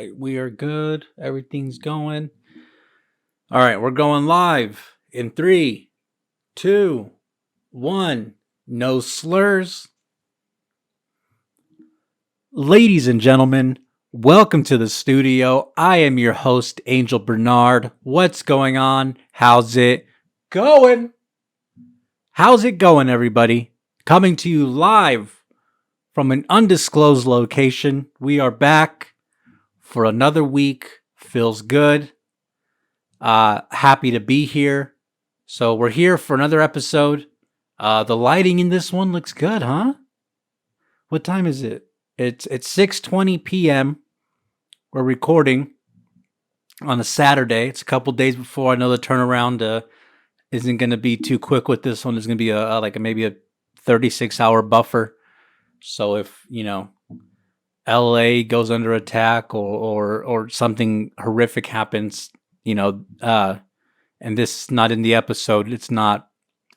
right, we are good. Everything's going. All right, we're going live in 3, 2, 1. No slurs. Ladies and gentlemen, welcome to the studio. I am your host, Angel Bernard. What's going on? How's it going? How's it going, everybody? Coming to you live from an undisclosed location. We are back for another week. Feels good. Happy to be here. So we're here for another episode. The lighting in this one looks good, huh? What time is it? It's 6:20 p.m. We're recording on a Saturday. It's a couple days before. I know the turnaround isn't going to be too quick with this one. It's going to be maybe a 36-hour buffer. So if LA goes under attack or something horrific happens, and this is not in the episode, it's not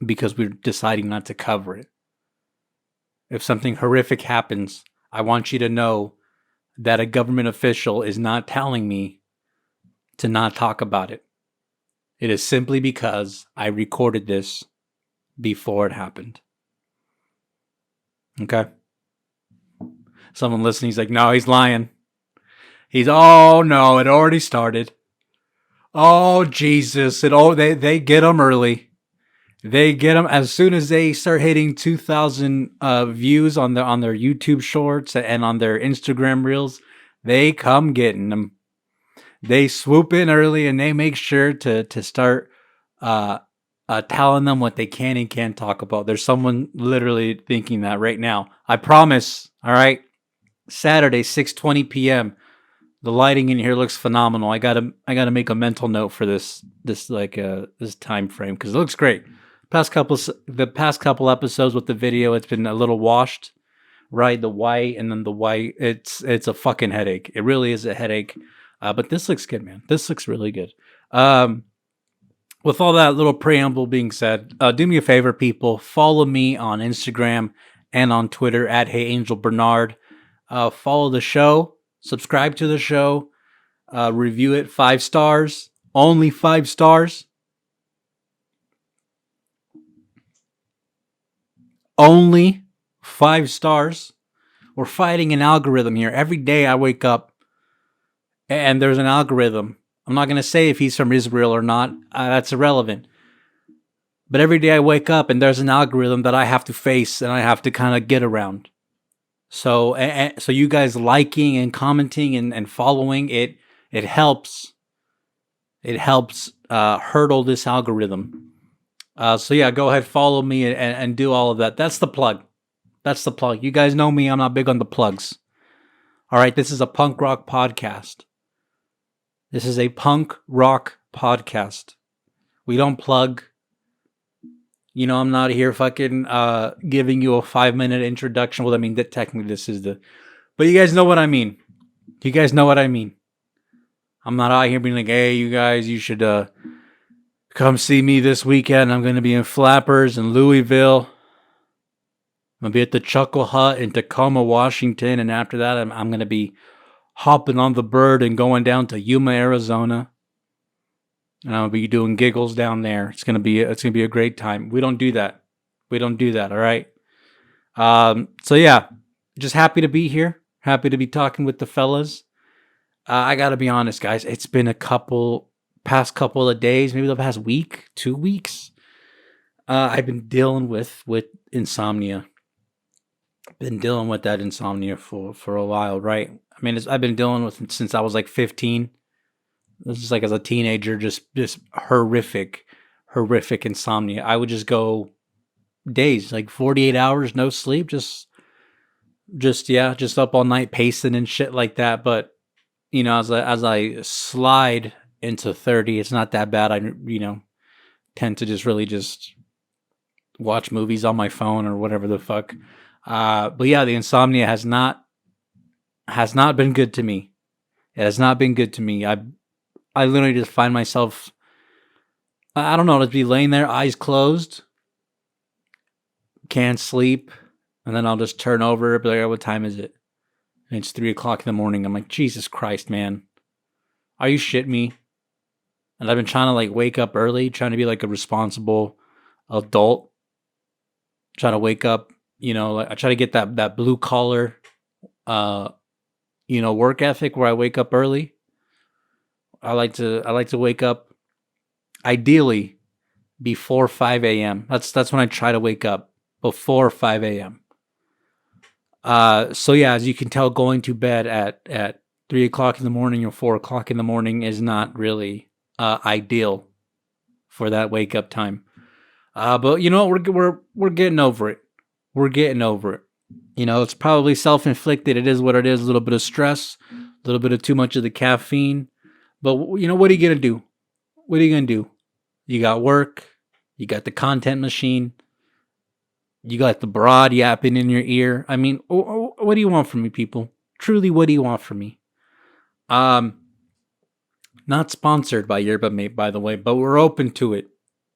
because we're deciding not to cover it. If something horrific happens, I want you to know that a government official is not telling me to not talk about it. It is simply because I recorded this before it happened. Okay? Someone listening is like, no, he's lying. Oh no, it already started. Oh Jesus! They get them early. They get them as soon as they start hitting 2,000 views on their YouTube shorts and on their Instagram reels. They come getting them. They swoop in early and they make sure to start telling them what they can and can't talk about. There's someone literally thinking that right now. I promise. All right, Saturday 6:20 p.m. The lighting in here looks phenomenal. I gotta make a mental note for this time frame because it looks great. The past couple episodes with the video, it's been a little washed, right? The white and then the white. It's a fucking headache. It really is a headache. But this looks good, man. This looks really good. With all that little preamble being said, do me a favor, people. Follow me on Instagram and on Twitter at HeyAngelBernard. Follow the show. Subscribe to the show. Review it 5 stars. Only 5 stars. Only 5 stars. We're fighting an algorithm here. Every day I wake up and there's an algorithm. I'm not going to say if he's from Israel or not. That's irrelevant. But every day I wake up and there's an algorithm that I have to face and I have to kind of get around. So you guys liking and commenting and following it helps. It helps hurdle this algorithm. So yeah, go ahead, follow me and do all of that. That's the plug. You guys know me. I'm not big on the plugs. All right, this is a punk rock podcast. We don't plug. I'm not here fucking giving you a 5-minute introduction. Well, I mean, that technically this is but you guys know what I mean. I'm not out here being like, hey, you guys, you should come see me this weekend. I'm going to be in Flappers in Louisville. I'm going to be at the Chuckle Hut in Tacoma, Washington. And after that, I'm going to be hopping on the bird and going down to Yuma, Arizona. And I'll be doing giggles down there. It's gonna be a great time. We don't do that. All right. So yeah, just happy to be here. Happy to be talking with the fellas. I gotta be honest, guys. It's been past couple of days, maybe the past week, 2 weeks. I've been dealing with insomnia. Been dealing with that insomnia for a while, right? I mean, I've been dealing with it since I was like 15. This is like as a teenager, just horrific insomnia. I would just go days, like 48 hours, no sleep, just up all night pacing and shit like that. But as I slide into 30, it's not that bad. I tend to just watch movies on my phone or whatever the fuck. But yeah, the insomnia has not been good to me. It has not been good to me. I literally just find myself, I don't know, just be laying there, eyes closed, can't sleep, and then I'll just turn over, be like, oh, what time is it? and it's 3 o'clock in the morning. I'm like, Jesus Christ, man. Are you shitting me? And I've been trying to like wake up early, trying to be like a responsible adult. Trying to wake up, like I try to get that blue collar, work ethic where I wake up early. I like to wake up ideally before 5 a.m. That's when I try to wake up, before 5 a.m. So yeah, as you can tell, going to bed at 3 o'clock in the morning or 4 o'clock in the morning is not really ideal for that wake up time. But you know what? We're getting over it. We're getting over it. It's probably self-inflicted. It is what it is. A little bit of stress, a little bit of too much of the caffeine. But what are you gonna do? What are you gonna do? You got work. You got the content machine. You got the broad yapping in your ear. I mean, what do you want from me, people? Truly, what do you want from me? Not sponsored by Yerba Mate, by the way, but we're open to it.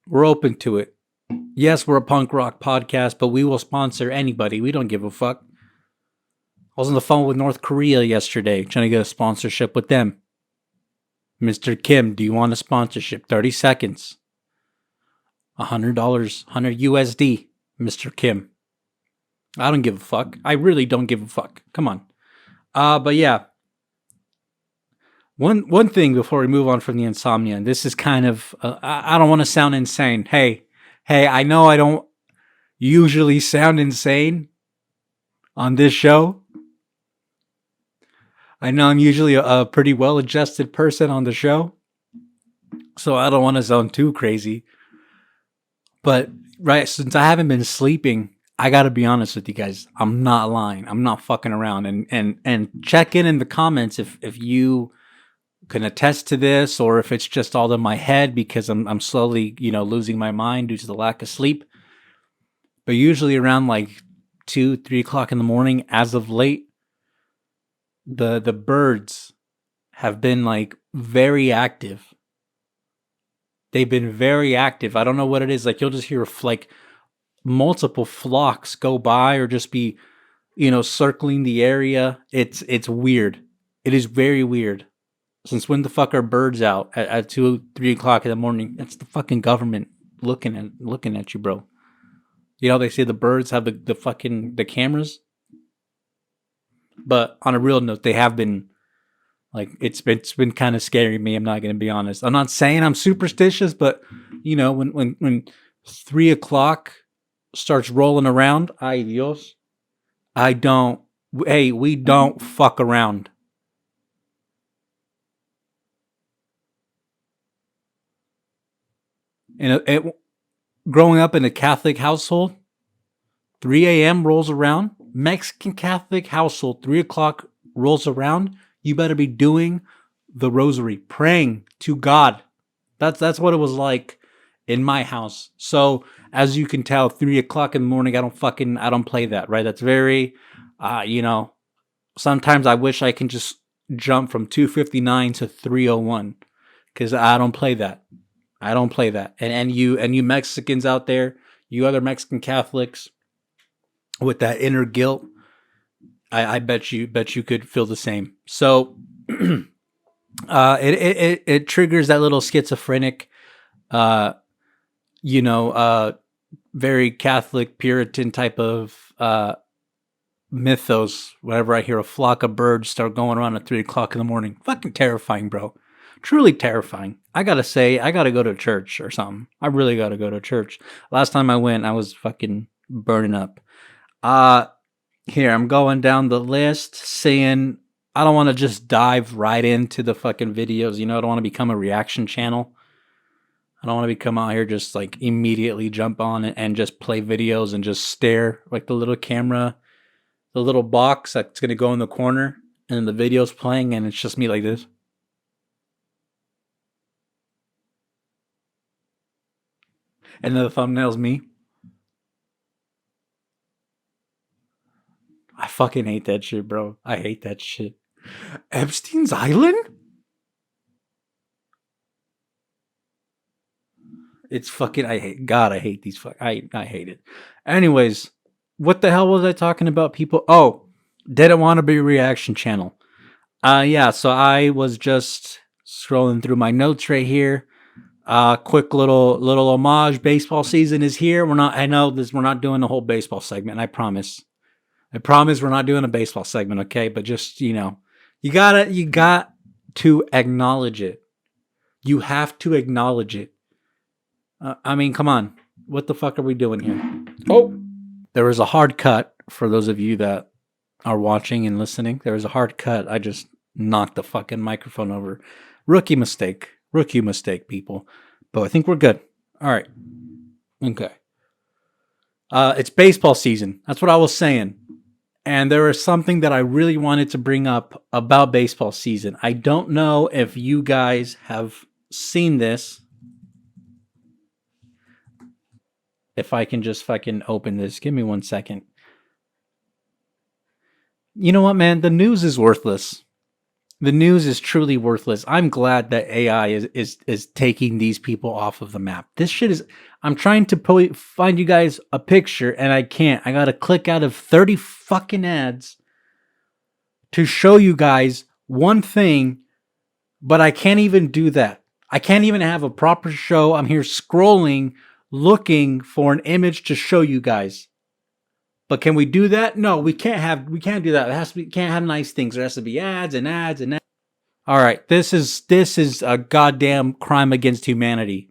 We're open to it. Yes, we're a punk rock podcast, but we will sponsor anybody. We don't give a fuck. I was on the phone with North Korea yesterday, trying to get a sponsorship with them. Mr. Kim, do you want a sponsorship? 30 seconds. $100, 100 USD, Mr. Kim. I don't give a fuck. I really don't give a fuck. Come on. But yeah. One thing before we move on from the insomnia, and this is kind of, I don't want to sound insane. Hey, I know I don't usually sound insane on this show. I know I'm usually a pretty well-adjusted person on the show, so I don't want to sound too crazy. But, right, since I haven't been sleeping, I got to be honest with you guys. I'm not lying. I'm not fucking around. And check in the comments if you can attest to this, or if it's just all in my head because I'm slowly, losing my mind due to the lack of sleep. But usually around like 2, 3 o'clock in the morning, as of late, the birds have been like very active. They've been very active. I don't know what it is. Like you'll just hear like multiple flocks go by or just be, circling the area. It's weird. It is very weird. Since when the fuck are birds out at 2, 3 o'clock in the morning? It's the fucking government looking at you, bro. They say the birds have the cameras. But on a real note, they have been like it's been kind of scaring me. I'm not gonna be honest. I'm not saying I'm superstitious, but when 3 o'clock starts rolling around, ay Dios, we don't fuck around. And growing up in a Catholic household, 3 a.m. rolls around, Mexican Catholic household, 3 o'clock rolls around, you better be doing the rosary, praying to God. That's what it was like in my house. So as you can tell, 3 o'clock in the morning, I don't play that, right? That's very, sometimes I wish I can just jump from 2:59 to 3:01 because I don't play that. I don't play that. And you Mexicans out there, you other Mexican Catholics with that inner guilt, I bet you could feel the same. So it triggers that little schizophrenic, very Catholic Puritan type of mythos. Whenever I hear a flock of birds start going around at 3 o'clock in the morning, fucking terrifying, bro. Truly terrifying. I gotta say, I gotta go to church or something. I really gotta go to church. Last time I went, I was fucking burning up. Here, I'm going down the list saying I don't want to just dive right into the fucking videos. I don't want to become a reaction channel. I don't want to become out here just like immediately jump on it and just play videos and just stare like the little camera, the little box that's going to go in the corner and then the video's playing and it's just me like this. And then the thumbnail's me. I fucking hate that shit, bro. I hate that shit. Epstein's Island? It's fucking, I hate these I hate it. Anyways, what the hell was I talking about, people? Oh, Didn't want to be a reaction channel. Yeah, so I was just scrolling through my notes right here. Quick little homage. Baseball season is here. I know this. We're not doing a whole baseball segment. I promise. I promise we're not doing a baseball segment. Okay, but just you got to acknowledge it. You have to acknowledge it. I mean, come on. What the fuck are we doing here? Oh, there was a hard cut for those of you that are watching and listening. There was a hard cut. I just knocked the fucking microphone over. Rookie mistake, people. But I think we're good. All right. Okay. It's baseball season. That's what I was saying. And there is something that I really wanted to bring up about baseball season. I don't know if you guys have seen this. If I can just fucking open this. Give me 1 second. You know what, man? The news is worthless. The news is truly worthless. I'm glad that AI is taking these people off of the map. This shit is... I'm trying to find you guys a picture, and I can't. I gotta click out of 30 fucking ads to show you guys one thing, but I can't even do that. I can't even have a proper show. I'm here scrolling, looking for an image to show you guys. But can we do that? No, we can't do that. It has to be, can't have nice things. There has to be ads and ads and ads. All right, this is a goddamn crime against humanity.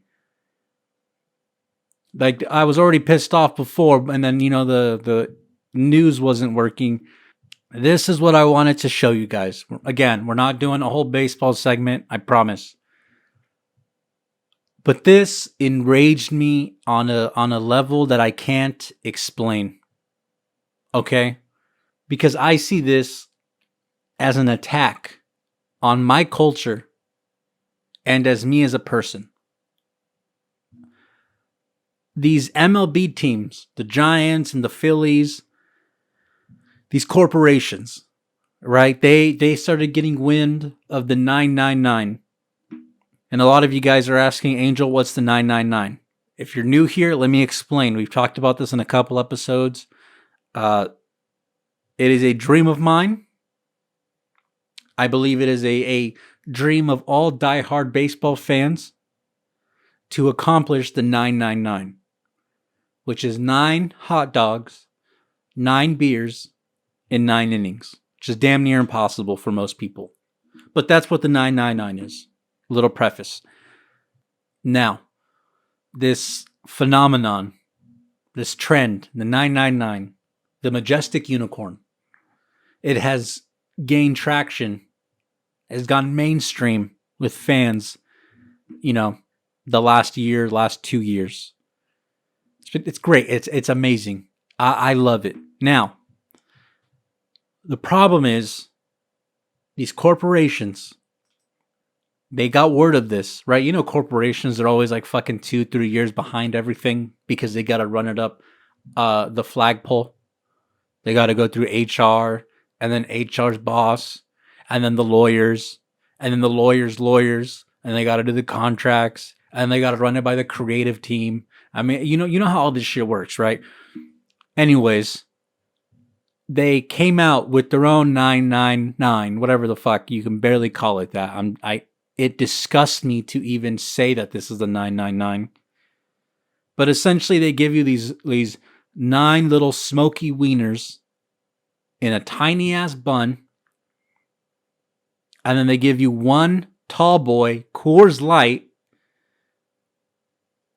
Like, I was already pissed off before, and then the news wasn't working. This is what I wanted to show you guys. Again, we're not doing a whole baseball segment, I promise. But this enraged me on a level that I can't explain. Okay? Because I see this as an attack on my culture and as me as a person. These MLB teams, the Giants and the Phillies, these corporations, right? They started getting wind of the 999. And a lot of you guys are asking, Angel, what's the 999? If you're new here, let me explain. We've talked about this in a couple episodes. It is a dream of mine. I believe it is a dream of all diehard baseball fans to accomplish the 999, which is 9 hot dogs, 9 beers, in 9 innings, which is damn near impossible for most people. But that's what the 999 is. Little preface. Now, this phenomenon, this trend, the 999, the majestic unicorn, it has gained traction, has gone mainstream with fans, the last 2 years. It's great. It's amazing. I love it. Now, the problem is these corporations, they got word of this, right? Corporations are always like fucking 2-3 years behind everything because they got to run it up the flagpole. They got to go through HR, and then HR's boss, and then the lawyers, and then the lawyers, and they got to do the contracts, and they got to run it by the creative team. I mean, you know how all this shit works, right? Anyways, they came out with their own 999, whatever the fuck, you can barely call it that. It disgusts me to even say that this is the 999. But essentially, they give you these 9 little smoky wieners in a tiny ass bun, and then they give you 1 tall boy Coors Light,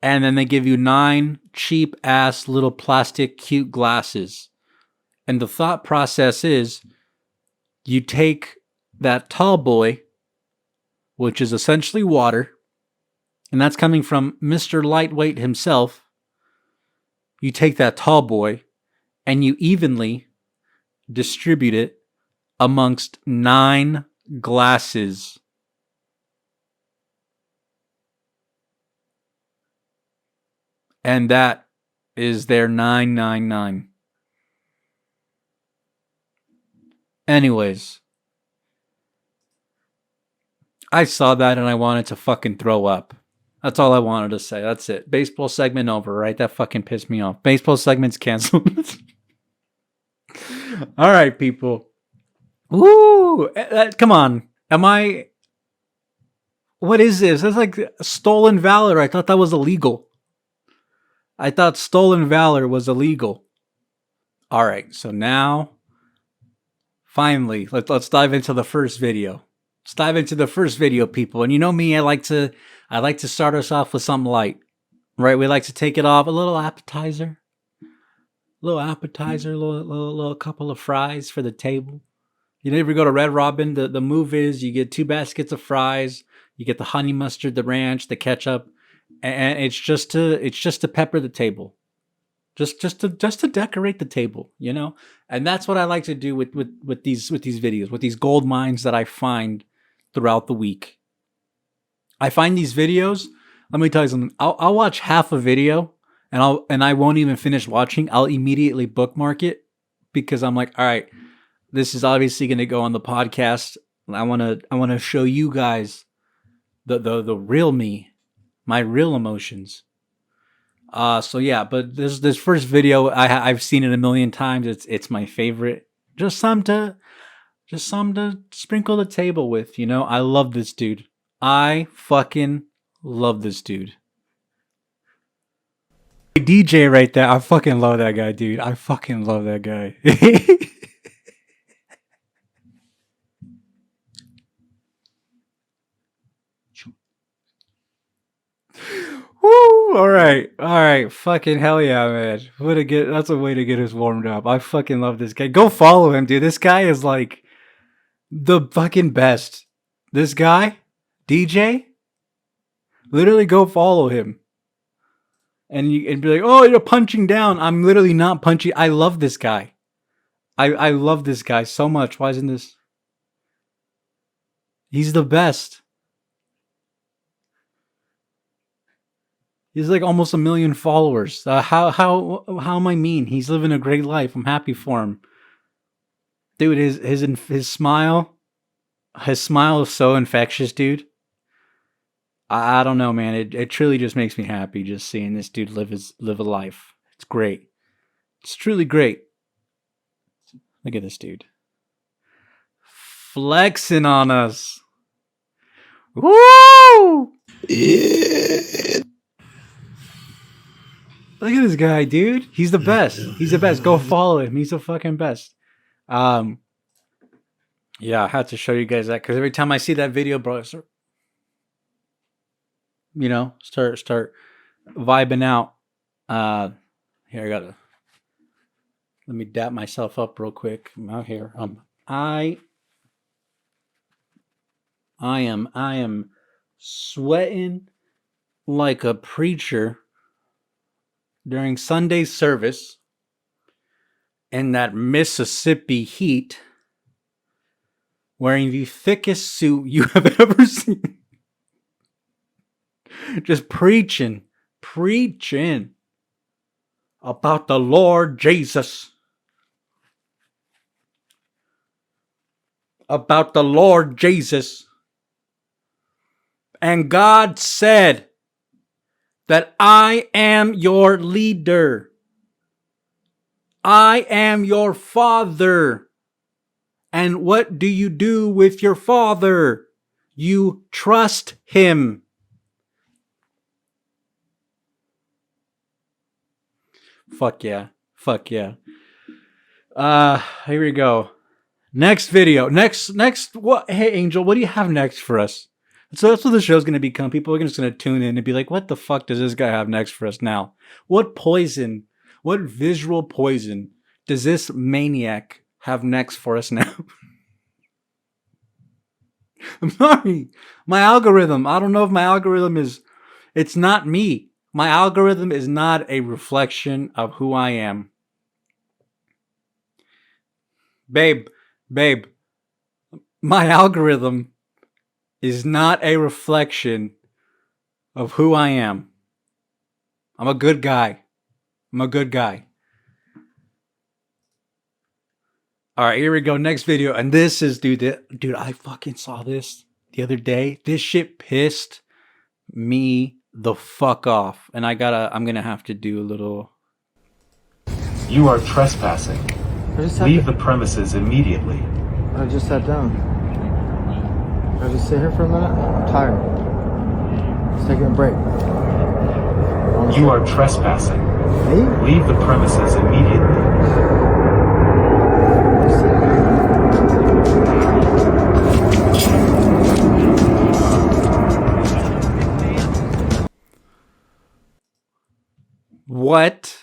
and then they give you 9 cheap ass little plastic cute glasses. And the thought process is, you take that tall boy, which is essentially water, and that's coming from Mr. Lightweight himself. You take that tall boy and you evenly distribute it amongst 9 glasses. And that is their 999. Anyways, I saw that and I wanted to fucking throw up. That's all I wanted to say. That's it. Baseball segment over, right? That fucking pissed me off. Baseball segment's canceled. All right, people. Ooh, come on. Am I? What is this? That's like stolen valor. I thought that was illegal. I thought stolen valor was illegal. All right, so now, finally, let's dive into the first video. Let's dive into the first video, people. And you know me, I like to start us off with something light, right? We like to take it off a little appetizer, little couple of fries for the table. You know, if you go to Red Robin, the move is you get 2 baskets of fries, you get the honey mustard, the ranch, the ketchup, and it's just to pepper the table, just to decorate the table, you know. And that's what I like to do with these videos, with these gold mines that I find throughout the week. I find these videos. Let me tell you something. I'll watch half a video and I won't even finish watching. I'll immediately bookmark it because I'm like, all right, this is obviously going to go on the podcast. I want to show you guys the real me, my real emotions. So yeah, but this first video I've seen it a million times. It's my favorite. Just some to sprinkle the table with, you know. I love this dude. I fucking love this dude. DJ right there. I fucking love that guy, dude. I fucking love that guy. Woo! All right. Fucking hell yeah, man. That's a way to get us warmed up. I fucking love this guy. Go follow him, dude. This guy is like the fucking best. This guy, DJ, literally go follow him. And be like, oh, you're punching down. I'm literally not punching. I love this guy. I love this guy so much. Why isn't this? He's the best. He's like almost 1 million followers. How am I mean? He's living a great life. I'm happy for him, dude. His smile, is so infectious, dude. I don't know, man. It truly just makes me happy just seeing this dude live a life. It's great. It's truly great. Look at this dude flexing on us. Woo! Yeah. Look at this guy, dude. He's the best. He's the best. Go follow him. He's the fucking best. Yeah, I had to show you guys that because every time I see that video, bro, start vibing out. Here, let me dap myself up real quick. I'm out here. I am sweating like a preacher during Sunday service in that Mississippi heat, wearing the thickest suit you have ever seen. Just preaching about the Lord Jesus. About the Lord Jesus. And God said that I am your leader. I am your father. And what do you do with your father? You trust him. Fuck yeah. Here we go. Next video. Next what? Hey Angel, what do you have next for us? So that's what the show's gonna become. People are just gonna tune in and be like, what the fuck does this guy have next for us now? What visual poison does this maniac have next for us now? I'm sorry. My algorithm. I don't know if my algorithm it's not me. My algorithm is not a reflection of who I am. Babe, my algorithm is not a reflection of who I am. I'm a good guy. All right, here we go. Next video. And this is, dude, I fucking saw this the other day. This shit pissed me the fuck off. And I'm going to have to do a little. You are trespassing. Leave the premises immediately. I just sat down. Can I just sit here for a minute? I'm tired. Let's take a break. You are trespassing. Me? Leave the premises immediately. What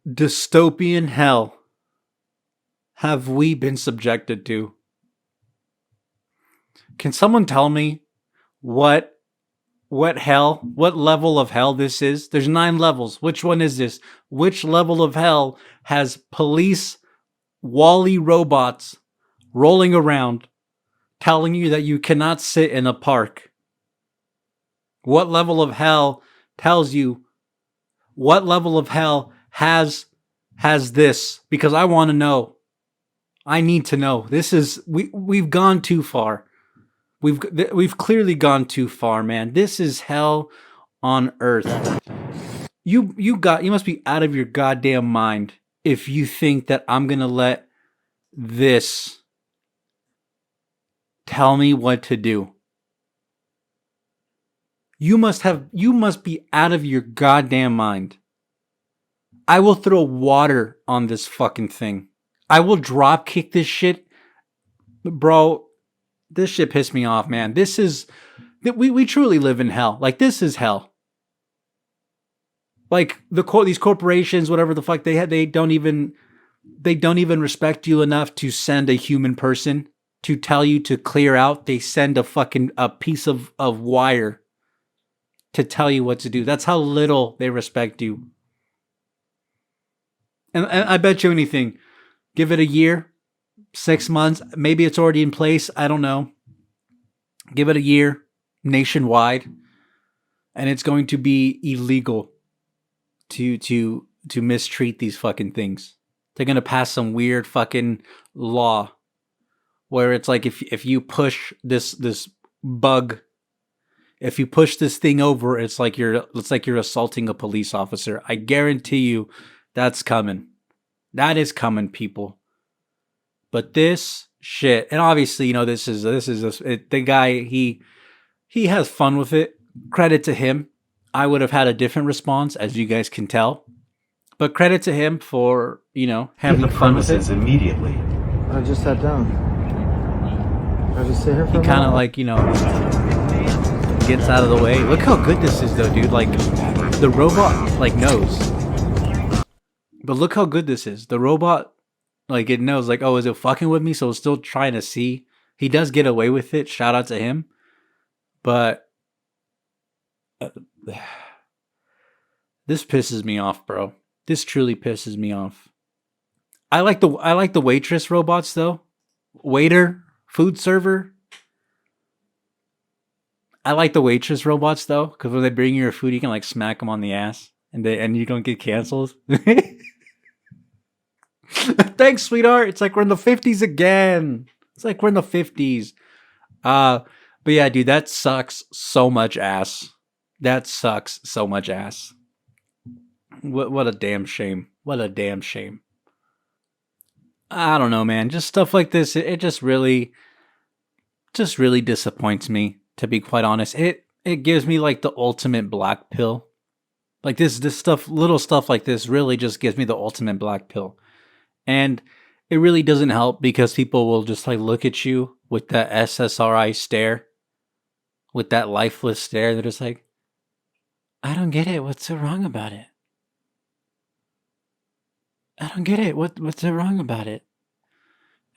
dystopian hell have we been subjected to? Can someone tell me what level of hell this is? There's 9 levels. Which one is this? Which level of hell has police Wall-E robots rolling around telling you that you cannot sit in a park? What level of hell tells you? What level of hell has this? Because I want to know. I need to know. This is we've gone too far. We've clearly gone too far, man. This is hell on earth. You must be out of your goddamn mind if you think that I'm going to let this tell me what to do. You must be out of your goddamn mind. I will throw water on this fucking thing. I will drop kick this shit. Bro, this shit pissed me off, man. We truly live in hell. Like, this is hell. Like, these corporations, whatever the fuck they don't even respect you enough to send a human person to tell you to clear out. They send a piece of wire to tell you what to do. That's how little they respect you. And I bet you anything, give it a year, 6 months, maybe it's already in place. I don't know. Give it a year nationwide, and it's going to be illegal to mistreat these fucking things. They're going to pass some weird fucking law where it's like if you push this bug, if you push this thing over, it's like you're assaulting a police officer. I guarantee you that's coming. That is coming, people. But this shit, and obviously, the guy, he has fun with it. Credit to him. I would have had a different response, as you guys can tell. But credit to him for, having fun with it. Immediately. I just sat down. I just sit here for a minute. He kind of gets out of the way. Look how good this is, though, dude. Like, the robot, knows. But look how good this is. The robot, it knows, oh, is it fucking with me? So it's still trying to see. He does get away with it. Shout out to him. But this pisses me off, bro. This truly pisses me off. I like the waitress robots, though. Waiter, food server. I like the waitress robots, though, because when they bring you your food, you can smack them on the ass, and you don't get canceled. Thanks, sweetheart. It's like we're in the 50s again. But yeah, dude, that sucks so much ass. What a damn shame. I don't know, man. Just stuff like this, it just really disappoints me, to be quite honest. It gives me the ultimate black pill. This stuff, little stuff like this really just gives me the ultimate black pill. And it really doesn't help because people will just look at you with that SSRI stare, with that lifeless stare. They're just I don't get it. What's so wrong about it? I don't get it. What's so wrong about it?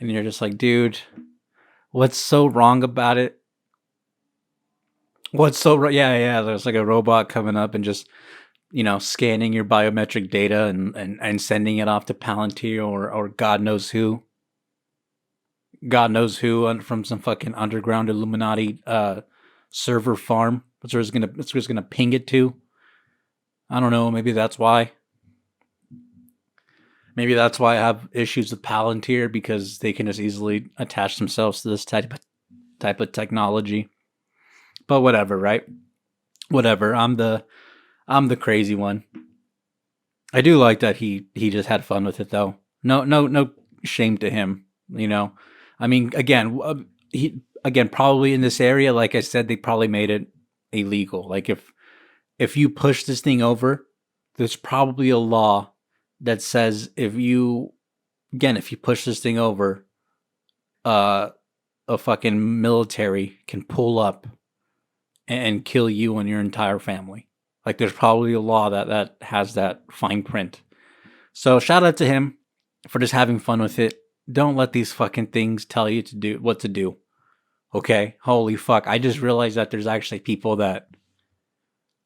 And you're just dude, what's so wrong about it? What's so wrong? Yeah. There's a robot coming up and just, scanning your biometric data and sending it off to Palantir or God knows who. From some fucking underground Illuminati server farm. That's where it's just gonna ping it to. I don't know. Maybe that's why. Maybe that's why I have issues with Palantir, because they can just easily attach themselves to this type of technology. But whatever, right? Whatever. I'm the crazy one. I do like that he just had fun with it, though. No shame to him. I mean, again, probably in this area, like I said, they probably made it illegal. Like if you push this thing over, there's probably a law that says if you push this thing over, a fucking military can pull up and kill you and your entire family. Like there's probably a law that has that fine print. So shout out to him for just having fun with it. Don't let these fucking things tell you what to do. Okay? Holy fuck. I just realized that there's actually people that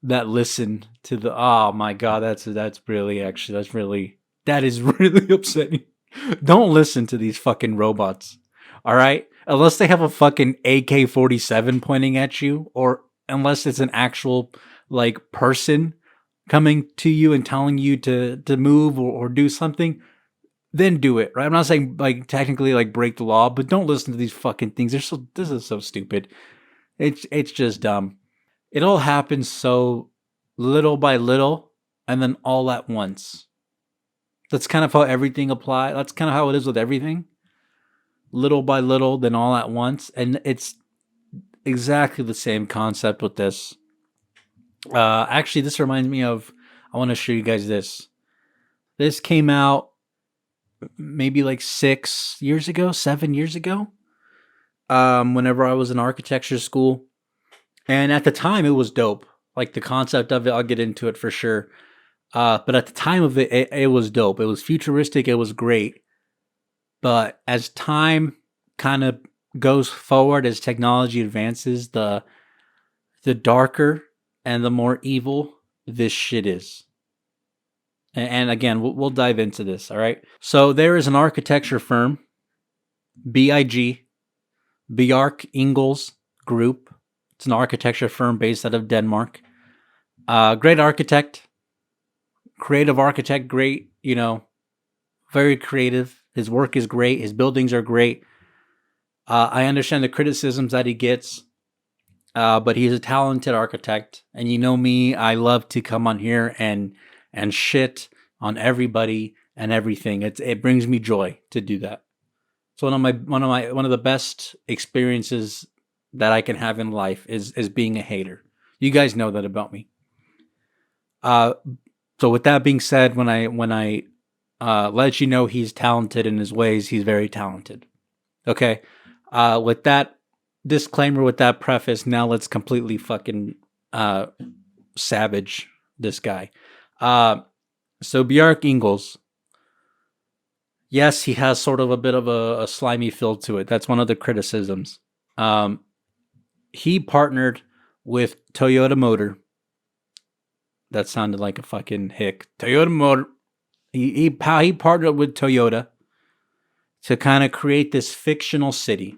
listen to the, oh my God, that is really upsetting. Don't listen to these fucking robots. All right? Unless they have a fucking AK-47 pointing at you, or unless it's an actual like person coming to you and telling you to move or do something, then do it, right? I'm not saying like technically like break the law, but don't listen to these fucking things. This is so stupid. It's just dumb. It all happens so little by little and then all at once. That's kind of how everything applies. That's kind of how it is with everything. Little by little, then all at once. And it's exactly the same concept with this. Actually, this reminds me of, I want to show you guys this. This came out maybe like 7 years ago. Whenever I was in architecture school. And at the time, it was dope. Like the concept of it, I'll get into it for sure. But at the time of it, it was dope. It was futuristic. It was great. But as time kind of goes forward, as technology advances, the darker and the more evil this shit is. And again, we'll dive into this, all right? So there is an architecture firm, BIG, Bjarke Ingels Group. It's an architecture firm based out of Denmark. Great architect, creative architect, great, very creative. His work is great. His buildings are great. I understand the criticisms that he gets, but he's a talented architect. And you know me, I love to come on here and shit on everybody and everything. It brings me joy to do that. It's one of the best experiences that I can have in life is being a hater. You guys know that about me. So with that being said, when I let you know he's talented in his ways, he's very talented. Okay. With that disclaimer, with that preface, now let's completely fucking savage this guy. So Bjarke Ingels, yes, he has sort of a bit of a slimy feel to it. That's one of the criticisms. He partnered with Toyota Motor. That sounded like a fucking hick. Toyota Motor. He partnered with Toyota to kind of create this fictional city,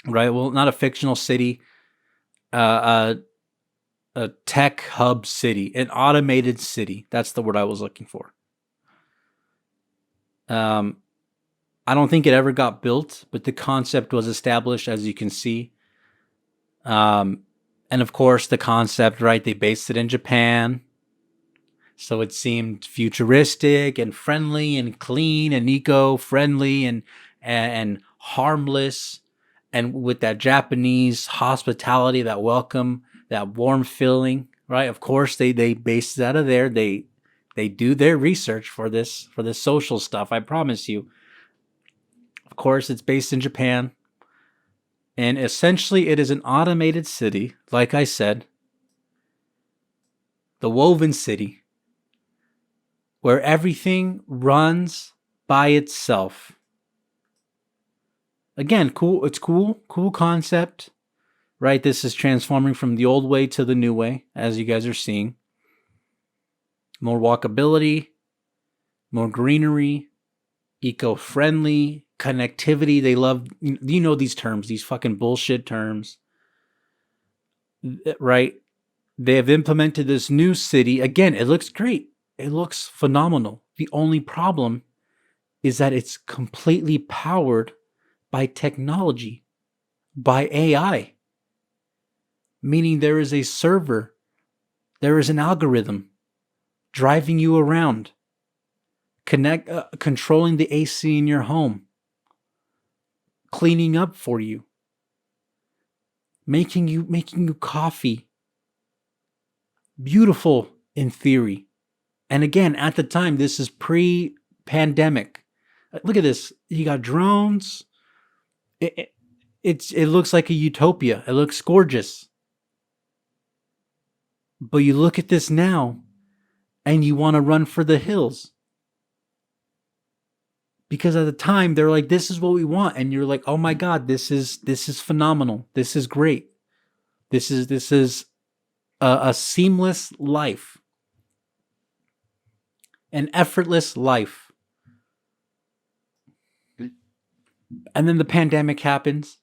right? Well, not a fictional city, a tech hub city, an automated city. That's the word I was looking for. I don't think it ever got built, but the concept was established, as you can see. And of course, the concept, right? They based it in Japan. So it seemed futuristic and friendly and clean and eco-friendly and harmless. And with that Japanese hospitality, that welcome, that warm feeling, right? Of course, they based it out of there. They do their research for this social stuff, I promise you. Of course, it's based in Japan. And essentially, it is an automated city, like I said. The woven city. Where everything runs by itself. Again, cool. It's cool concept, right? This is transforming from the old way to the new way, as you guys are seeing. More walkability, more greenery, eco-friendly, connectivity. They love, these terms, these fucking bullshit terms, right? They have implemented this new city. Again, it looks great. It looks phenomenal. The only problem is that it's completely powered by technology, by AI. Meaning there is a server, there is an algorithm driving you around, controlling the AC in your home, cleaning up for you, making you coffee. Beautiful in theory. And again, at the time, this is pre-pandemic. Look at this. You got drones. It looks like a utopia. It looks gorgeous. But you look at this now and you want to run for the hills. Because at the time they're like, this is what we want. And you're like, oh my God, this is phenomenal. This is great. This is a seamless life. An effortless life. And then the pandemic happens.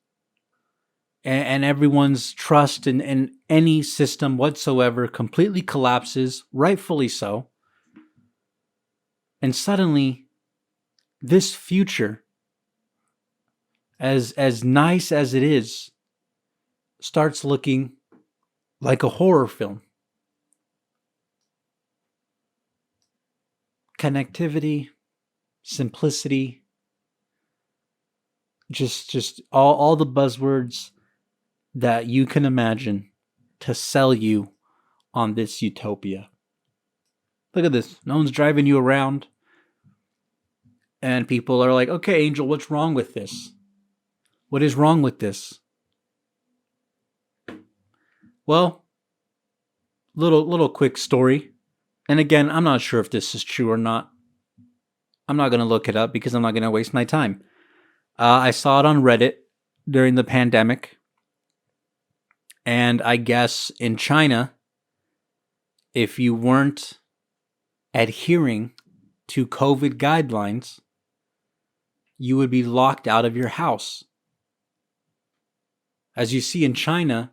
And everyone's trust in any system whatsoever completely collapses, rightfully so. And suddenly, this future, as nice as it is, starts looking like a horror film. Connectivity, simplicity, just all the buzzwords that you can imagine to sell you on this utopia. Look at this. No one's driving you around. And people are like, okay, Angel, what's wrong with this? What is wrong with this? Well, little quick story. And again, I'm not sure if this is true or not. I'm not going to look it up because I'm not going to waste my time. I saw it on Reddit during the pandemic. And I guess in China, if you weren't adhering to COVID guidelines, you would be locked out of your house. As you see in China,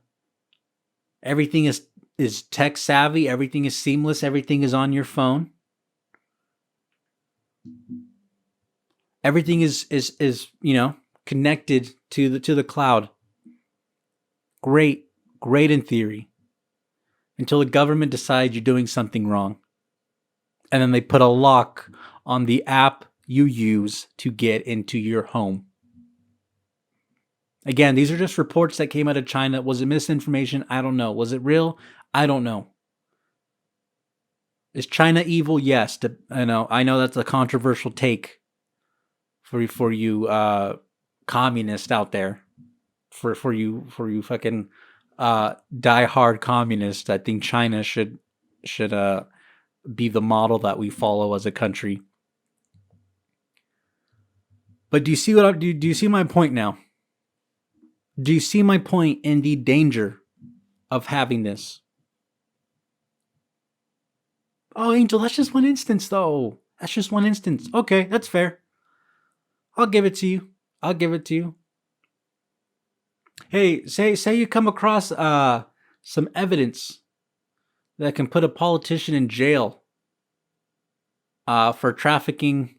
everything is tech savvy, everything is seamless, everything is on your phone. Everything is connected to the cloud. Great in theory. Until the government decides you're doing something wrong. And then they put a lock on the app you use to get into your home. Again, these are just reports that came out of China. Was it misinformation? I don't know. Was it real? I don't know. Is China evil? Yes. I know that's a controversial take for you communists out there. For you fucking die-hard communists. I think China should be the model that we follow as a country. But do you see do you see my point now? Do you see my point in the danger of having this? Oh, Angel, that's just one instance, though. That's just one instance. Okay, that's fair. I'll give it to you. Hey, say you come across some evidence that can put a politician in jail for trafficking.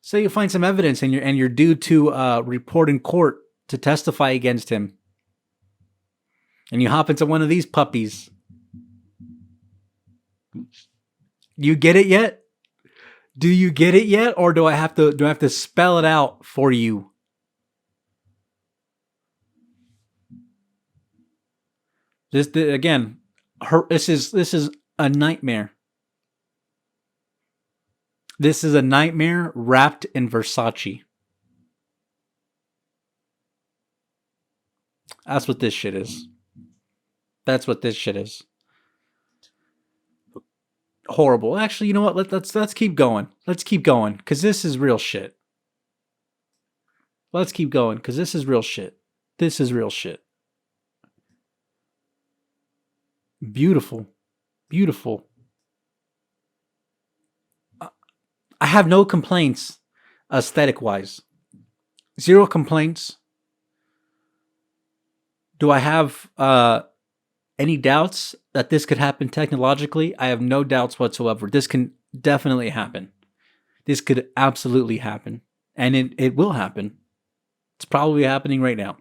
Say you find some evidence and you're due to report in court to testify against him. And you hop into one of these puppies. You get it yet? Do you get it yet, or do I have to spell it out for you? This is a nightmare. This is a nightmare wrapped in Versace. That's what this shit is. Horrible. Actually, you know what? Let's keep going. Because this is real shit. Let's keep going, because this is real shit. Beautiful. I have no complaints aesthetic-wise. Zero complaints. Do I have any doubts that this could happen technologically? I have no doubts whatsoever. This can definitely happen. This could absolutely happen. And it will happen. It's probably happening right now.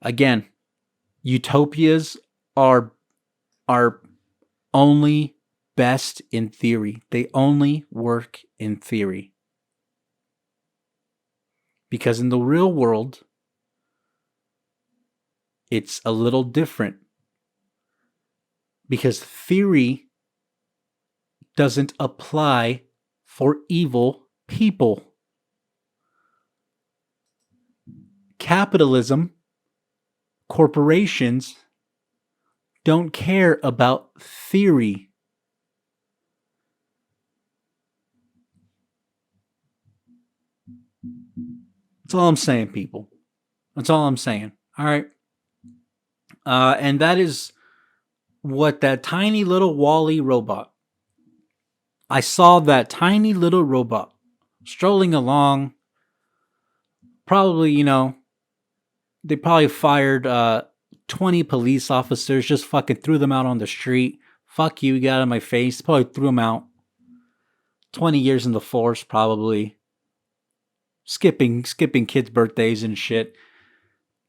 Again, utopias are only best in theory. They only work in theory. Because in the real world, it's a little different. Because theory doesn't apply for evil people. Capitalism, corporations don't care about theory. That's all I'm saying, people. That's all I'm saying. All right. And that is what that tiny little Wall-E robot. I saw that tiny little robot strolling along. Probably, they probably fired 20 police officers, just fucking threw them out on the street. Fuck you, get out of my face. Probably threw them out. 20 years in the force, probably. Skipping kids' birthdays and shit.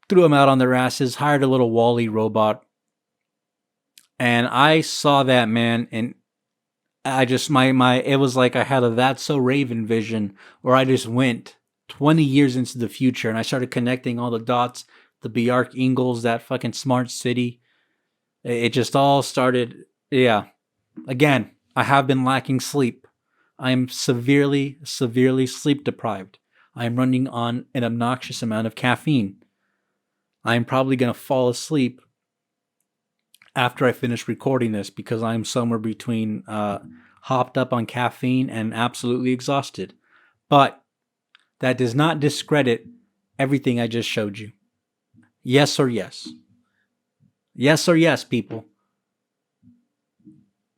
Threw them out on their asses, hired a little Wall-E robot. And I saw that, man, and I just, it was like I had a That's So Raven vision where I just went 20 years into the future and I started connecting all the dots, the Bjark Ingles, that fucking smart city. It just all started, yeah. Again, I have been lacking sleep. I am severely sleep deprived. I am running on an obnoxious amount of caffeine. I am probably going to fall asleep after I finish recording this because I'm somewhere between hopped up on caffeine and absolutely exhausted. But that does not discredit everything I just showed you. Yes or yes. Yes or yes, people.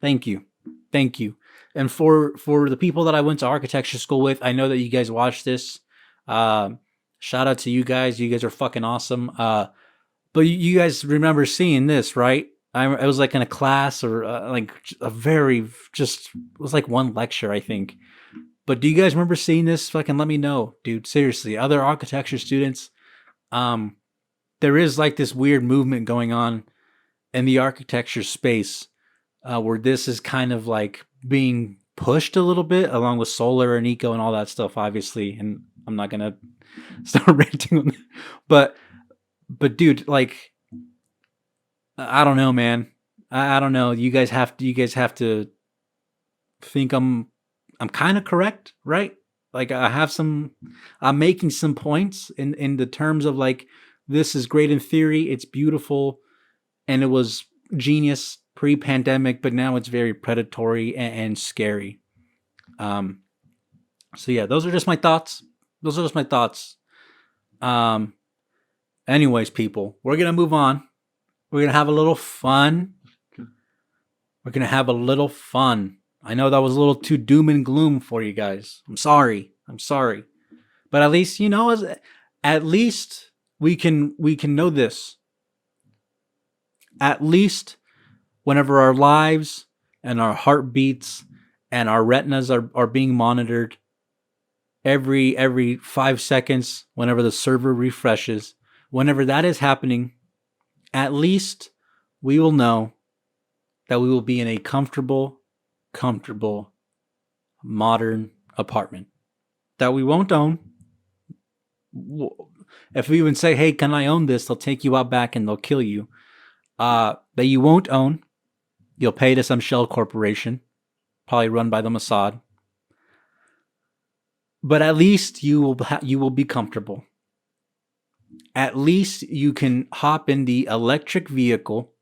Thank you. Thank you. And for the people that I went to architecture school with, I know that you guys watched this. Shout out to you guys. You guys are fucking awesome. But you guys remember seeing this, right? I was like in a class or like a very, just, it was like one lecture, I think. But do you guys remember seeing this? Fucking let me know, dude. Seriously, other architecture students, there is like this weird movement going on in the architecture space where this is kind of like being pushed a little bit along with solar and eco and all that stuff, obviously. And I'm not going to start ranting on that. But dude, like, I don't know, man. I don't know. You guys have to think I'm kind of correct, right? Like I'm making some points in the terms of like, this is great in theory. It's beautiful. And it was genius pre-pandemic, but now it's very predatory and scary. So yeah, those are just my thoughts. Anyways, people, we're going to move on. We're going to have a little fun. I know that was a little too doom and gloom for you guys. I'm sorry. But at least, at least we can know this. At least whenever our lives and our heartbeats and our retinas are being monitored every 5 seconds, whenever the server refreshes, whenever that is happening, at least we will know that we will be in a comfortable, modern apartment that we won't own. If we even say, hey, can I own this? They'll take you out back and they'll kill you. That you won't own. You'll pay to some shell corporation, probably run by the Mossad. But at least you will be comfortable. At least you can hop in the electric vehicle,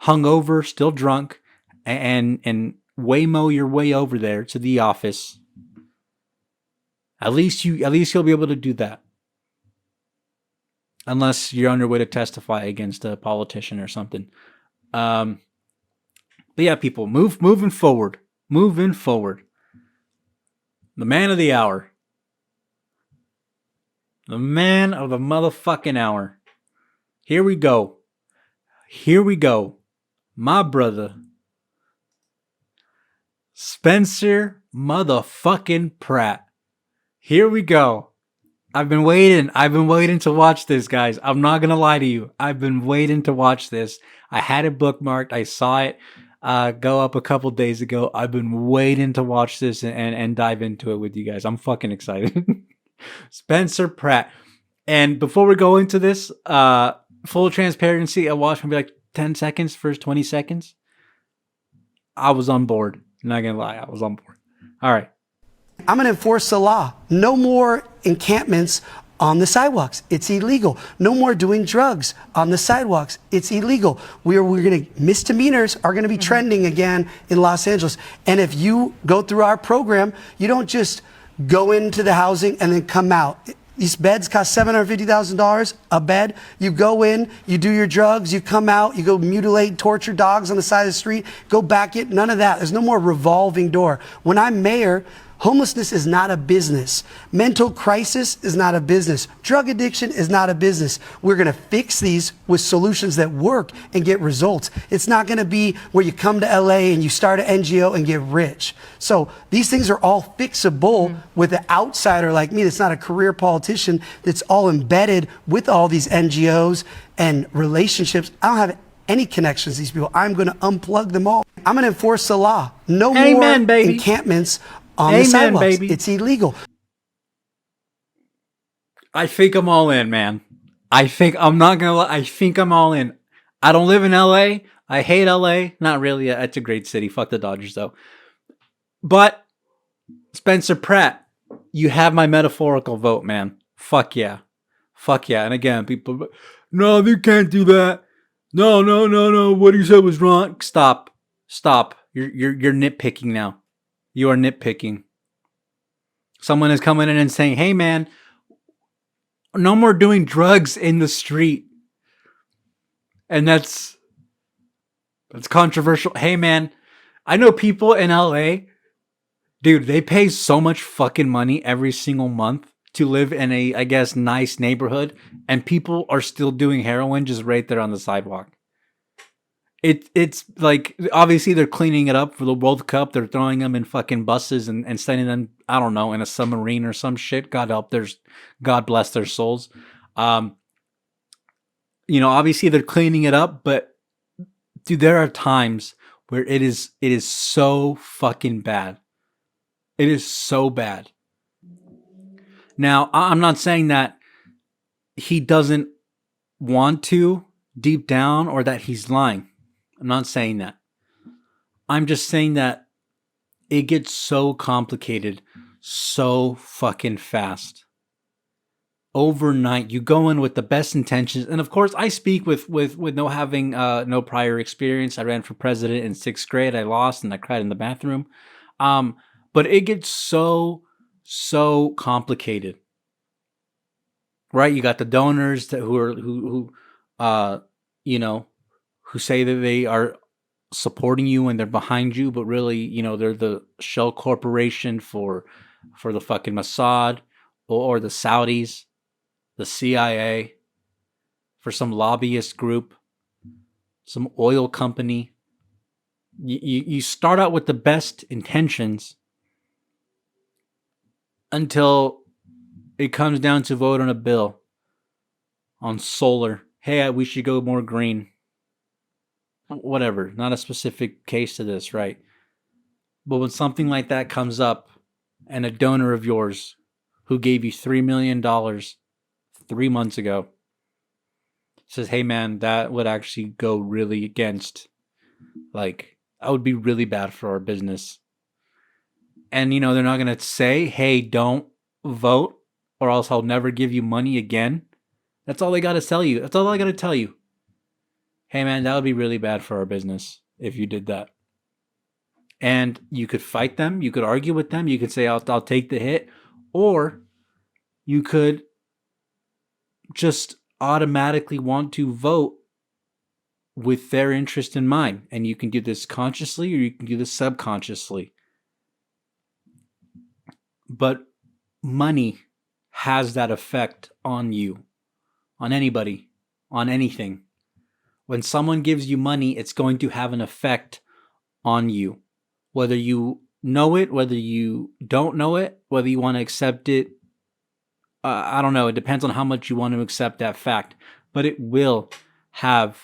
hungover, still drunk, and Waymo your way over there to the office. At least you'll be able to do that. Unless you're on your way to testify against a politician or something. But yeah, people, moving forward. The man of the hour. The man of the motherfucking hour. Here we go. My brother, Spencer motherfucking Pratt. Here we go. I've been waiting. I've been waiting to watch this, guys. I'm not gonna lie to you. I've been waiting to watch this. I had it bookmarked. I saw it go up a couple days ago. I've been waiting to watch this and dive into it with you guys. I'm fucking excited. Spencer Pratt. And before we go into this, full transparency, I watched maybe like 10 seconds, first 20 seconds. I was on board. Not gonna lie, I was on board. All right. I'm going to enforce the law. No more encampments on the sidewalks. It's illegal. No more doing drugs on the sidewalks. It's illegal. We're going to, misdemeanors are going to be trending again in Los Angeles. And if you go through our program, you don't just go into the housing and then come out. These beds cost $750,000 a bed. You go in, you do your drugs, you come out, you go mutilate, torture dogs on the side of the street, go back in. None of that. There's no more revolving door. When I'm mayor, homelessness is not a business. Mental crisis is not a business. Drug addiction is not a business. We're going to fix these with solutions that work and get results. It's not going to be where you come to LA and you start an NGO and get rich. So these things are all fixable with an outsider like me that's not a career politician, that's all embedded with all these NGOs and relationships. I don't have any connections to these people. I'm going to unplug them all. I'm going to enforce the law. No more encampments on the sidewalks. Baby. It's illegal. I think I'm all in, man. I'm not gonna lie. I think I'm all in. I don't live in LA. I hate LA. Not really. It's a great city. Fuck the Dodgers, though. But Spencer Pratt, you have my metaphorical vote, man. Fuck yeah. Fuck yeah. And again, people, no, they can't do that. No. What he said was wrong. Stop. You're nitpicking now. You are nitpicking. Someone is coming in and saying, hey, man, no more doing drugs in the street. And that's controversial. Hey, man, I know people in LA, dude, they pay so much fucking money every single month to live in a, I guess, nice neighborhood. And people are still doing heroin just right there on the sidewalk. It's like, obviously they're cleaning it up for the World Cup. They're throwing them in fucking buses and sending them, I don't know, in a submarine or some shit. God bless their souls. Obviously they're cleaning it up, but dude, there are times where it is so fucking bad. It is so bad. Now, I'm not saying that he doesn't want to deep down or that he's lying. I'm not saying that. I'm just saying that it gets so complicated so fucking fast. Overnight, you go in with the best intentions. And of course, I speak with no having no prior experience. I ran for president in 6th grade. I lost and I cried in the bathroom. But it gets so complicated. Right? You got the donors who say that they are supporting you and they're behind you, but really, they're the shell corporation for the fucking Mossad or the Saudis, the CIA, for some lobbyist group, some oil company. You start out with the best intentions until it comes down to vote on a bill on solar. Hey, we should go more green. Whatever, not a specific case to this, right? But when something like that comes up and a donor of yours who gave you $3 million 3 months ago says, hey man, that would actually go really against, that would be really bad for our business. And, they're not going to say, hey, don't vote or else I'll never give you money again. That's all they got to tell you. That's all I got to tell you. Hey man, that would be really bad for our business if you did that. And you could fight them. You could argue with them. You could say, I'll take the hit. Or you could just automatically want to vote with their interest in mind. And you can do this consciously or you can do this subconsciously. But money has that effect on you, on anybody, on anything. When someone gives you money, it's going to have an effect on you. Whether you know it, whether you don't know it, whether you want to accept it I don't know. It depends on how much you want to accept that fact, but it will have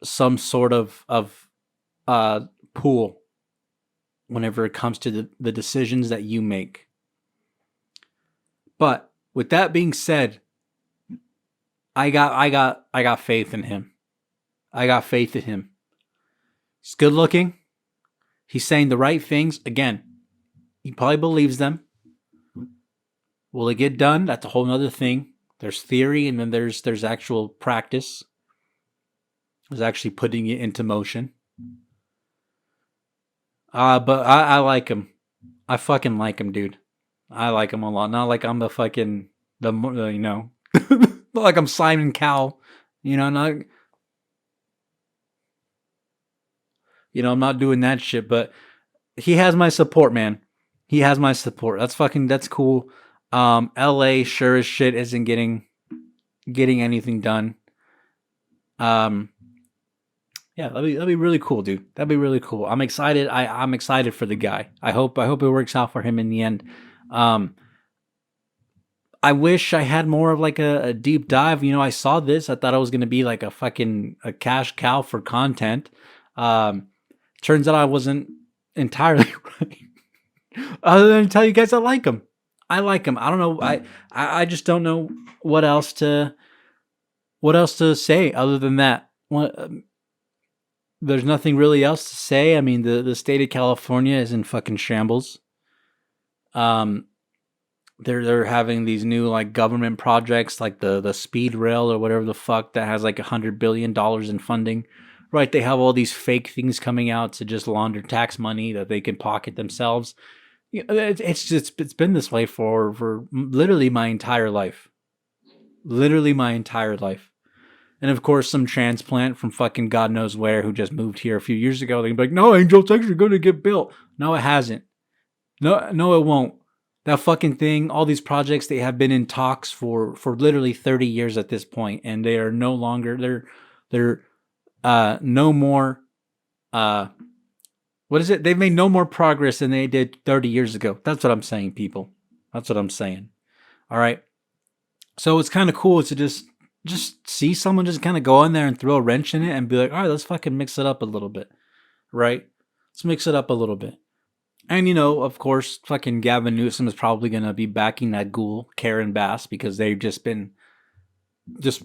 some sort of pool whenever it comes to the decisions that you make. But with that being said, I got faith in him. I got faith in him. He's good looking. He's saying the right things. Again, he probably believes them. Will it get done? That's a whole nother thing. There's theory and then there's actual practice. There's actually putting it into motion. But I like him. I fucking like him, dude. I like him a lot. Not like I'm the fucking, you know, not like I'm Simon Cowell. You know, not, you know, I'm not doing that shit, but he has my support, man. He has my support. That's cool. LA sure as shit isn't getting anything done. Yeah, that'd be really cool, dude. That'd be really cool. I'm excited. I'm excited for the guy. I hope it works out for him in the end. I wish I had more of like a deep dive. You know, I saw this. I thought it was gonna be like a cash cow for content. Turns out I wasn't entirely right. Other than tell you guys I like him. I like him. I don't know. I just don't know what else to say other than that. There's nothing really else to say. I mean, the state of California is in fucking shambles. They're having these new like government projects like the speed rail or whatever the fuck that has like $100 billion in funding. Right, they have all these fake things coming out to just launder tax money that they can pocket themselves. It's been this way for literally my entire life. Literally my entire life. And of course, some transplant from fucking God knows where who just moved here a few years ago. They'd be like, no, Angel, it's actually going to get built. No, it hasn't. No, it won't. That fucking thing, all these projects, they have been in talks for literally 30 years at this point, and they are no longer, they're no more, what is it? They've made no more progress than they did 30 years ago. That's what I'm saying, people. That's what I'm saying. All right. So it's kind of cool to just see someone just kind of go in there and throw a wrench in it and be like, all right, let's fucking mix it up a little bit. Right? Let's mix it up a little bit. And, you know, of course, fucking Gavin Newsom is probably going to be backing that ghoul, Karen Bass, because they've just been just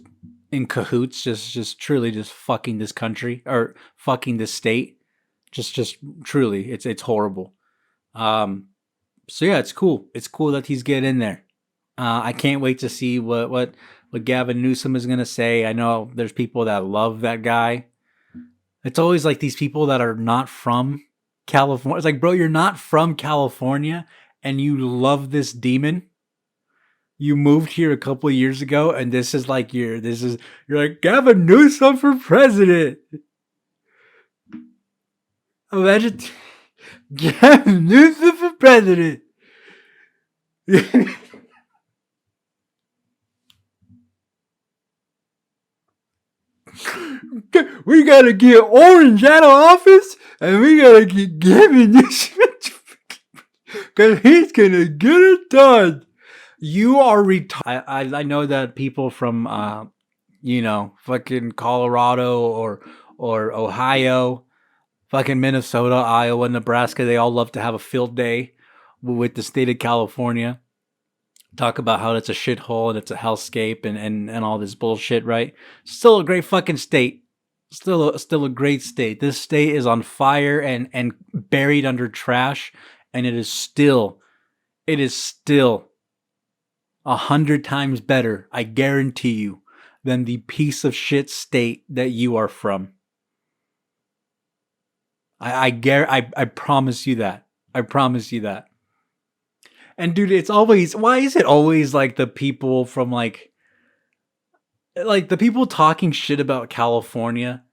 in cahoots, just truly just fucking this country or fucking this state. Just truly, it's horrible. So yeah, it's cool. It's cool that he's getting in there. I can't wait to see what Gavin Newsom is going to say. I know there's people that love that guy. It's always like these people that are not from California. It's like, bro, you're not from California and you love this demon. You moved here a couple of years ago and you're like Gavin Newsom for president. Imagine Gavin Newsom for president. We gotta get Orange out of office, and we gotta get Gavin Newsom because he's gonna get it done. You are retarded. I know that people from fucking Colorado or Ohio, fucking Minnesota, Iowa, Nebraska, they all love to have a field day with the state of California. Talk about how it's a shithole and it's a hellscape and all this bullshit, right? Still a great fucking state. Still a great state. This state is on fire and buried under trash, and it is still 100 times better, I guarantee you, than the piece of shit state that you are from. I promise you that. I promise you that. And dude, why is it always like the people from like the people talking shit about California,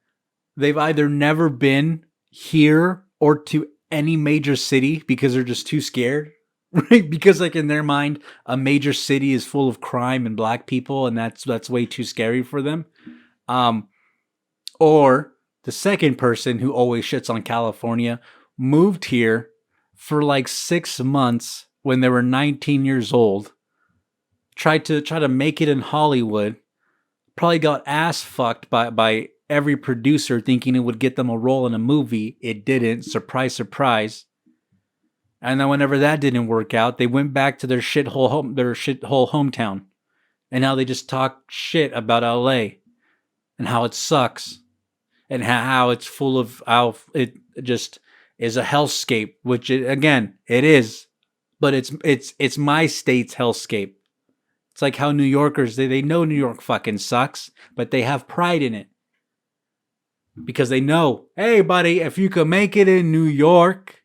they've either never been here or to any major city because they're just too scared, right? Because like in their mind, a major city is full of crime and black people and that's way too scary for them. Or the second person who always shits on California moved here for like 6 months when they were 19 years old, tried to make it in Hollywood. Probably got ass fucked by every producer thinking it would get them a role in a movie. It didn't. Surprise, surprise. And then whenever that didn't work out, they went back to their shithole hometown. And now they just talk shit about LA and how it sucks and how it's full of how it just is a hellscape, which again, it is, but it's my state's hellscape. It's like how New Yorkers, they know New York fucking sucks, but they have pride in it. Because they know, hey buddy, if you can make it in New York,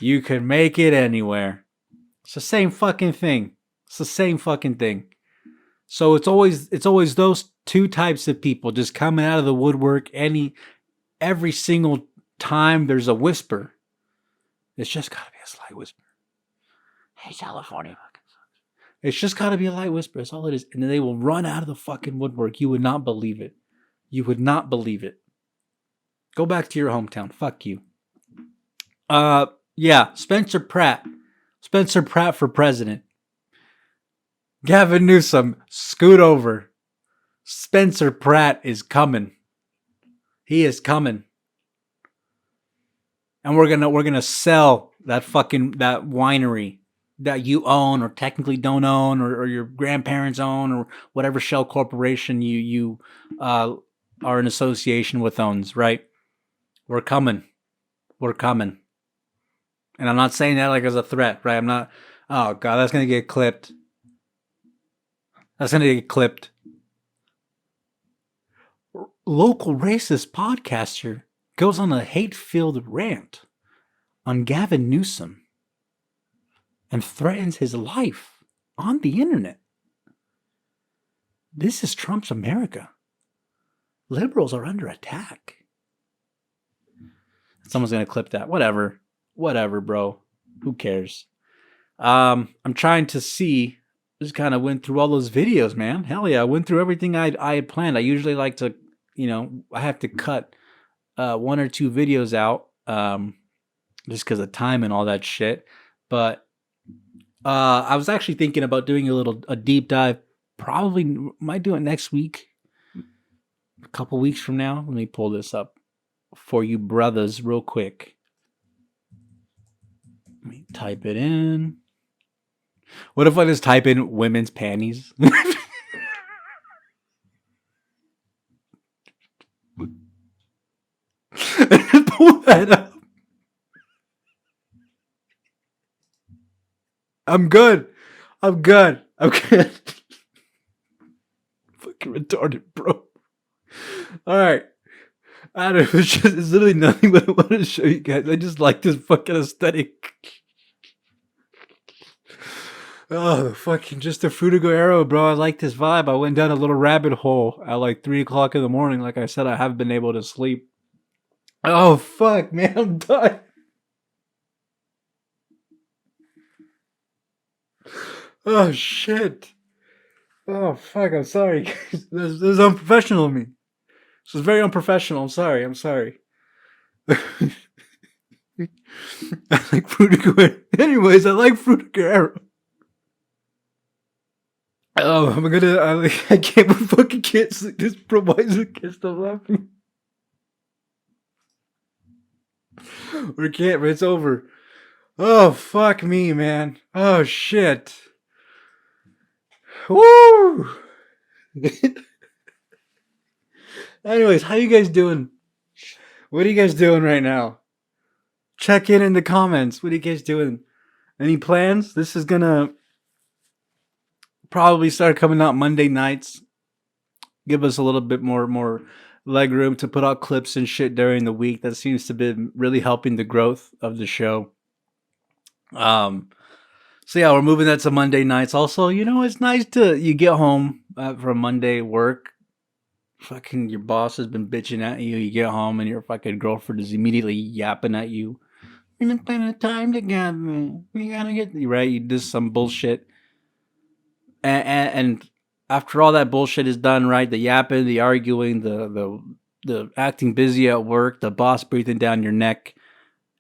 you can make it anywhere. It's the same fucking thing. It's the same fucking thing. So it's always those two types of people just coming out of the woodwork every single time there's a whisper. It's just gotta be a slight whisper. Hey, California. It's just got to be a light whisper. That's all it is. And then they will run out of the fucking woodwork. You would not believe it. You would not believe it. Go back to your hometown. Fuck you. Yeah, Spencer Pratt. Spencer Pratt for president. Gavin Newsom, scoot over. Spencer Pratt is coming. He is coming. And we're gonna sell that winery that you own or technically don't own or your grandparents own or whatever shell corporation you are in association with owns, right? We're coming. We're coming. And I'm not saying that like as a threat, right? I'm not, oh God, that's going to get clipped. That's going to get clipped. Local racist podcaster goes on a hate-filled rant on Gavin Newsom and threatens his life on the internet. This is Trump's America. Liberals are under attack. Someone's going to clip that. Whatever, bro. Who cares? I'm trying to see. Just kind of went through all those videos, man. Hell yeah, I went through everything I had planned. I usually like to, I have to cut one or two videos out just because of time and all that shit. But I was actually thinking about doing a deep dive. Probably might do it next week. A couple weeks from now. Let me pull this up for you brothers real quick. Let me type it in. What if I just type in women's panties? Pull that up. I'm good. Fucking retarded, bro. All right. I don't know. It's literally nothing but I want to show you guys. I just like this fucking aesthetic. Oh, fucking just a Fruitigo arrow, bro. I like this vibe. I went down a little rabbit hole at like 3 o'clock in the morning. Like I said, I haven't been able to sleep. Oh, fuck, man. I'm done. Oh, shit. Oh, fuck. I'm sorry. This is unprofessional of me. This is very unprofessional. I'm sorry. I like Fruitigo. Anyways, I like Fruitigo arrow. Oh, I can't sleep. This bro, why is it can't stop laughing? We can't, but it's over. Oh, fuck me, man. Oh, shit. Woo! Anyways, how you guys doing? What are you guys doing right now? Check in the comments. What are you guys doing? Any plans? This is gonna probably start coming out Monday nights. Give us a little bit more leg room to put out clips and shit during the week. That seems to be really helping the growth of the show. So yeah, we're moving that to Monday nights. Also, it's nice you get home from Monday work. Fucking your boss has been bitching at you. You get home and your fucking girlfriend is immediately yapping at you. We're not spending time together. We gotta get right. You do some bullshit. And after all that bullshit is done, right? The yapping, the arguing, the acting busy at work, the boss breathing down your neck.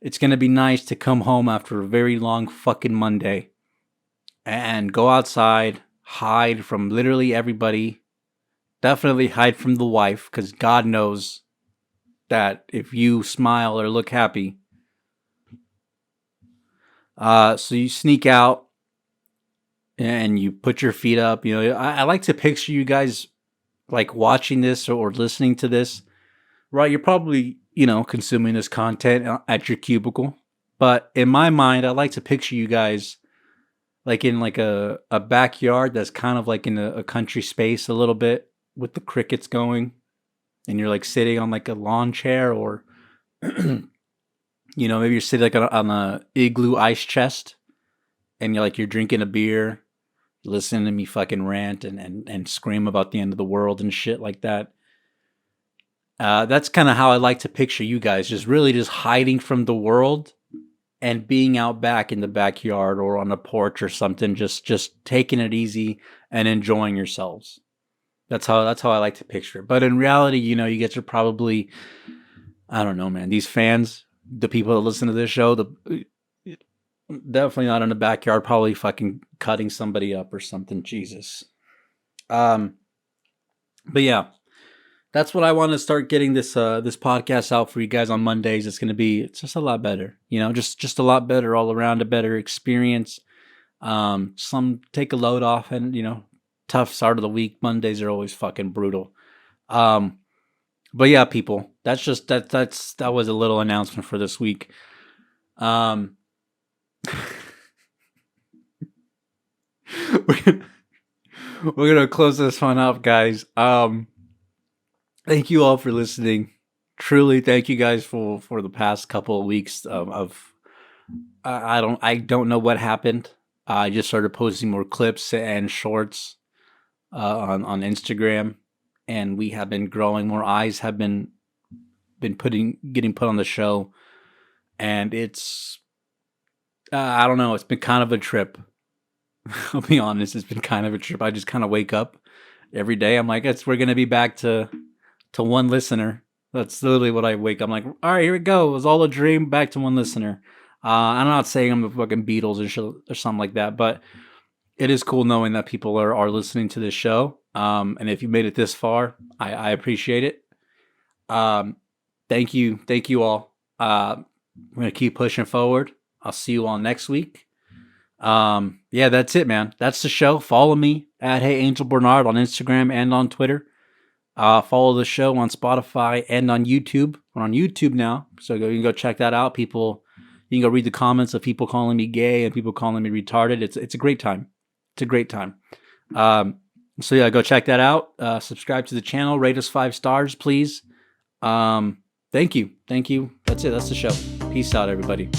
It's gonna be nice to come home after a very long fucking Monday and go outside, hide from literally everybody. Definitely hide from the wife, because God knows that if you smile or look happy. So you sneak out and you put your feet up. You know, I like to picture you guys like watching this or listening to this. Right, you're probably, you know, consuming this content at your cubicle. But in my mind, I like to picture you guys like in like a backyard that's kind of like in a country space a little bit with the crickets going. And you're like sitting on like a lawn chair, or, you know, maybe you're sitting like on a igloo ice chest, and you're drinking a beer, listening to me fucking rant and scream about the end of the world and shit like that. That's kind of how I like to picture you guys, just really just hiding from the world and being out back in the backyard or on a porch or something, just taking it easy and enjoying yourselves. That's how I like to picture it. But in reality, you know, you guys are probably, I don't know, man. These fans, the people that listen to this show, definitely not in the backyard, probably fucking cutting somebody up or something. Jesus. But yeah. That's what I want to start getting this podcast out for you guys on Mondays. It's just a lot better, you know, just a lot better all around, a better experience. Some take a load off, and you know, tough start of the week. Mondays are always fucking brutal. But yeah, people, that was a little announcement for this week. We're gonna close this one up, guys. Thank you all for listening. Truly, thank you guys for the past couple of weeks of I don't know what happened. I just started posting more clips and shorts on Instagram, and we have been growing. More eyes have been getting put on the show, and it's I don't know. It's been kind of a trip. I'll be honest. It's been kind of a trip. I just kind of wake up every day. I'm like, we're gonna be back to one listener. That's literally what I wake up. I'm like, all right, here we go. It was all a dream. Back to one listener. I'm not saying I'm the fucking Beatles or something like that, but it is cool knowing that people are listening to this show. And if you made it this far, I appreciate it. Thank you all. We're gonna keep pushing forward. I'll see you all next week. Yeah, that's it, man. That's the show. Follow me at Hey Angel Bernard on Instagram and on Twitter. Follow the show on Spotify and on YouTube. We're on YouTube now, so you can go check that out. People, you can go read the comments of people calling me gay and people calling me retarded. It's a great time. It's a great time. So yeah, go check that out. Subscribe to the channel. Rate us 5 stars, please. Thank you. That's it. That's the show. Peace out, everybody.